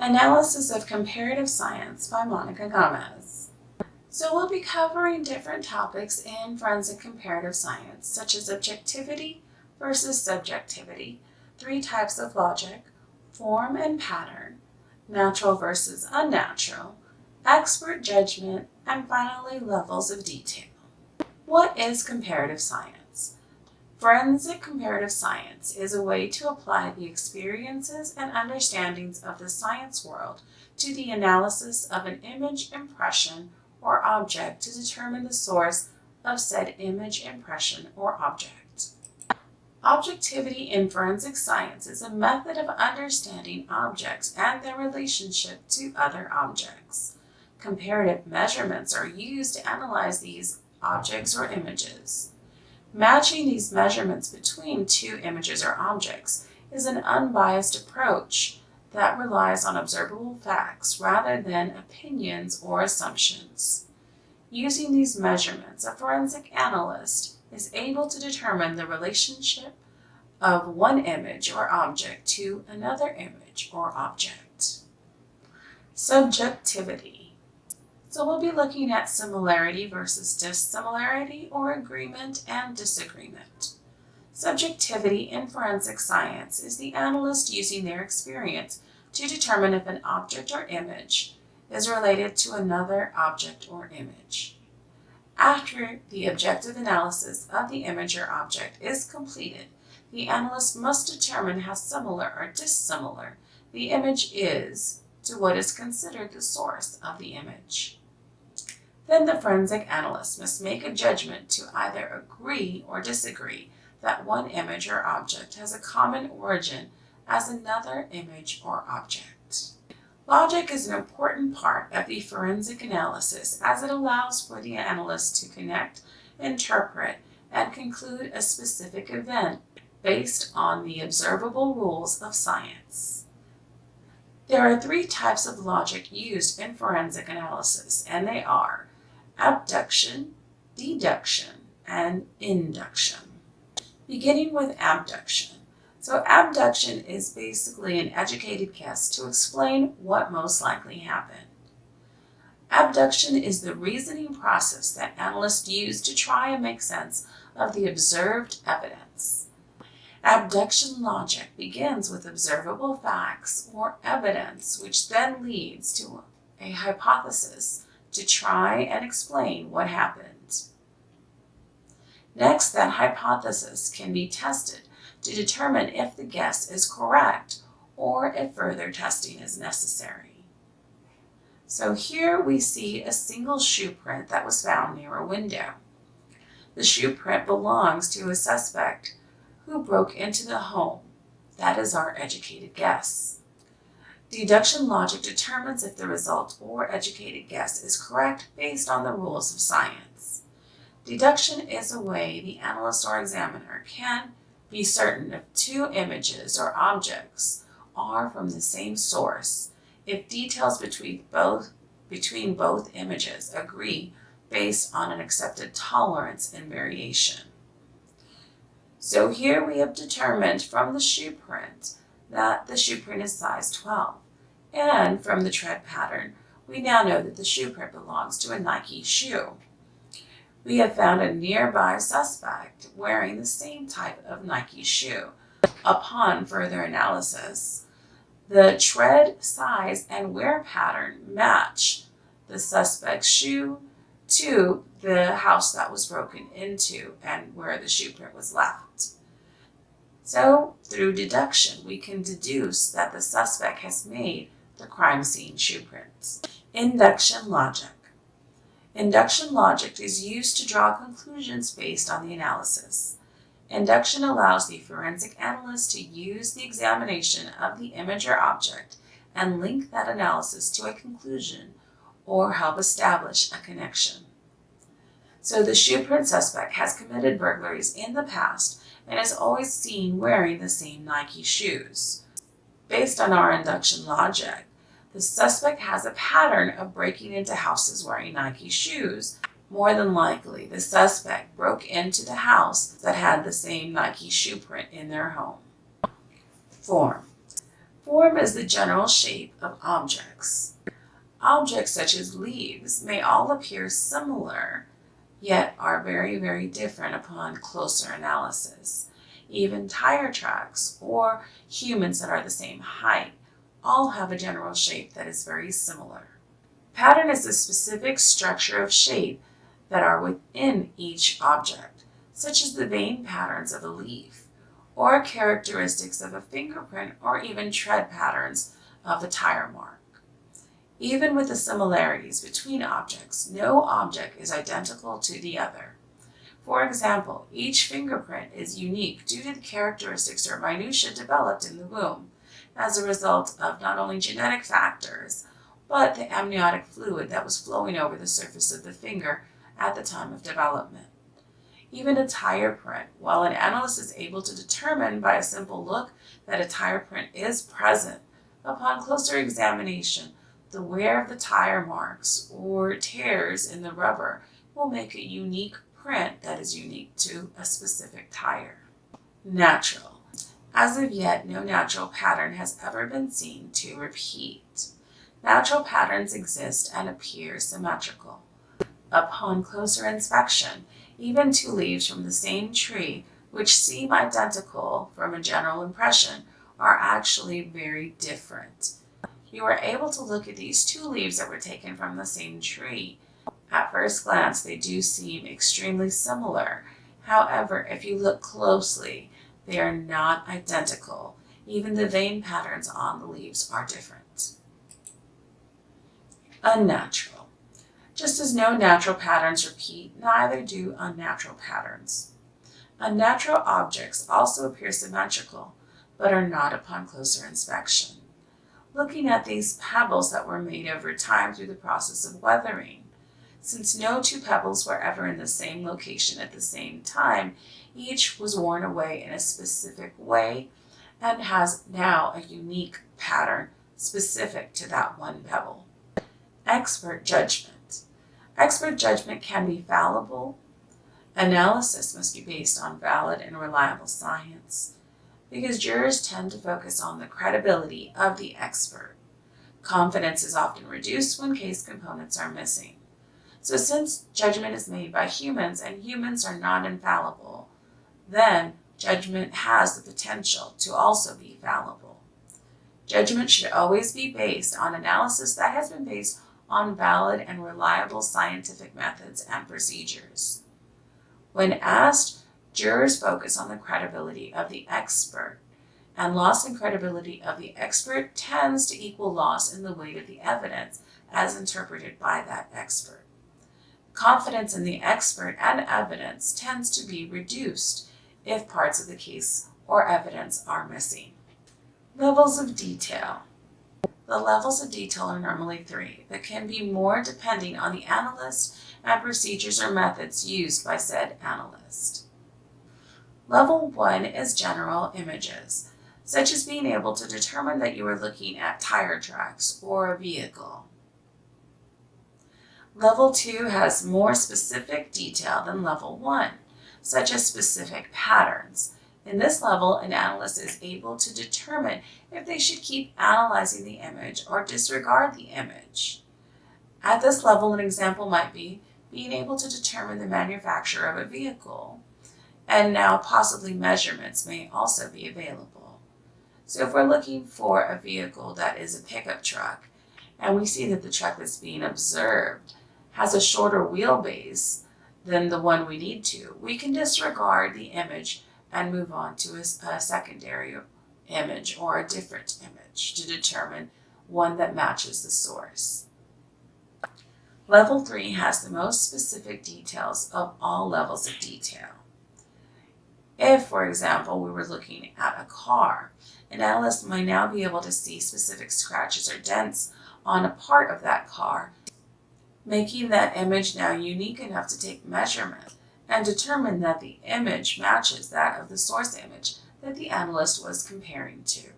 Analysis of Comparative Science by Monica Gamez. So we'll be covering different topics in forensic comparative science, such as objectivity versus subjectivity, three types of logic, form and pattern, natural versus unnatural, expert judgment, and finally levels of detail. What is comparative science? Forensic comparative science is a way to apply the experiences and understandings of the science world to the analysis of an image, impression, or object to determine the source of said image, impression, or object. Objectivity in forensic science is a method of understanding objects and their relationship to other objects. Comparative measurements are used to analyze these objects or images. Matching these measurements between two images or objects is an unbiased approach that relies on observable facts rather than opinions or assumptions. Using these measurements, a forensic analyst is able to determine the relationship of one image or object to another image or object. Subjectivity. So we'll be looking at similarity versus dissimilarity, or agreement and disagreement. Subjectivity in forensic science is the analyst using their experience to determine if an object or image is related to another object or image. After the objective analysis of the image or object is completed, the analyst must determine how similar or dissimilar the image is to what is considered the source of the image. Then the forensic analyst must make a judgment to either agree or disagree that one image or object has a common origin as another image or object. Logic is an important part of the forensic analysis as it allows for the analyst to connect, interpret, and conclude a specific event based on the observable rules of science. There are three types of logic used in forensic analysis, and they are abduction, deduction, and induction. Beginning with abduction. So abduction is basically an educated guess to explain what most likely happened. Abduction is the reasoning process that analysts use to try and make sense of the observed evidence. Abduction logic begins with observable facts or evidence, which then leads to a hypothesis to try and explain what happened. Next, that hypothesis can be tested to determine if the guess is correct or if further testing is necessary. So here we see a single shoe print that was found near a window. The shoe print belongs to a suspect who broke into the home. That is our educated guess. Deduction logic determines if the result or educated guess is correct based on the rules of science. Deduction is a way the analyst or examiner can be certain if two images or objects are from the same source, if details between both images agree based on an accepted tolerance and variation. So here we have determined from the shoe print that the shoe print is size 12. And from the tread pattern, we now know that the shoe print belongs to a Nike shoe. We have found a nearby suspect wearing the same type of Nike shoe. Upon further analysis, the tread size and wear pattern match the suspect's shoe to the house that was broken into and where the shoe print was left. So, through deduction, we can deduce that the suspect has made the crime scene shoe prints. Induction logic. Induction logic is used to draw conclusions based on the analysis. Induction allows the forensic analyst to use the examination of the image or object and link that analysis to a conclusion or help establish a connection. So the shoe print suspect has committed burglaries in the past and is always seen wearing the same Nike shoes. Based on our induction logic, the suspect has a pattern of breaking into houses wearing Nike shoes. More than likely, the suspect broke into the house that had the same Nike shoe print in their home. Form. Form is the general shape of objects. Objects such as leaves may all appear similar, yet are very, very different upon closer analysis. Even tire tracks or humans that are the same height all have a general shape that is very similar. Pattern is the specific structure of shape that are within each object, such as the vein patterns of a leaf, or characteristics of a fingerprint, or even tread patterns of a tire mark. Even with the similarities between objects, no object is identical to the other. For example, each fingerprint is unique due to the characteristics or minutiae developed in the womb as a result of not only genetic factors, but the amniotic fluid that was flowing over the surface of the finger at the time of development. Even a tire print, while an analyst is able to determine by a simple look that a tire print is present, upon closer examination, the wear of the tire marks or tears in the rubber will make a unique print that is unique to a specific tire. Natural. As of yet, no natural pattern has ever been seen to repeat. Natural patterns exist and appear symmetrical. Upon closer inspection, even two leaves from the same tree, which seem identical from a general impression, are actually very different. You are able to look at these two leaves that were taken from the same tree. At first glance, they do seem extremely similar. However, if you look closely, they are not identical. Even the vein patterns on the leaves are different. Unnatural. Just as no natural patterns repeat, neither do unnatural patterns. Unnatural objects also appear symmetrical, but are not upon closer inspection. Looking at these pebbles that were made over time through the process of weathering, since no two pebbles were ever in the same location at the same time, each was worn away in a specific way and has now a unique pattern specific to that one pebble. Expert judgment. Expert judgment can be fallible. Analysis must be based on valid and reliable science, because jurors tend to focus on the credibility of the expert. Confidence is often reduced when case components are missing. So since judgment is made by humans and humans are not infallible, then judgment has the potential to also be fallible. Judgment should always be based on analysis that has been based on valid and reliable scientific methods and procedures. When asked, jurors focus on the credibility of the expert, and loss in credibility of the expert tends to equal loss in the weight of the evidence as interpreted by that expert. Confidence in the expert and evidence tends to be reduced if parts of the case or evidence are missing. Levels of detail. The levels of detail are normally 3, but can be more depending on the analyst and procedures or methods used by said analyst. Level 1 is general images, such as being able to determine that you are looking at tire tracks or a vehicle. Level 2 has more specific detail than Level 1, such as specific patterns. In this level, an analyst is able to determine if they should keep analyzing the image or disregard the image. At this level, an example might be being able to determine the manufacturer of a vehicle, and now possibly measurements may also be available. So if we're looking for a vehicle that is a pickup truck, and we see that the truck that's being observed has a shorter wheelbase than the one we need to, we can disregard the image and move on to a secondary image or a different image to determine one that matches the source. Level 3 has the most specific details of all levels of detail. If, for example, we were looking at a car, an analyst might now be able to see specific scratches or dents on a part of that car, making that image now unique enough to take measurement and determine that the image matches that of the source image that the analyst was comparing to.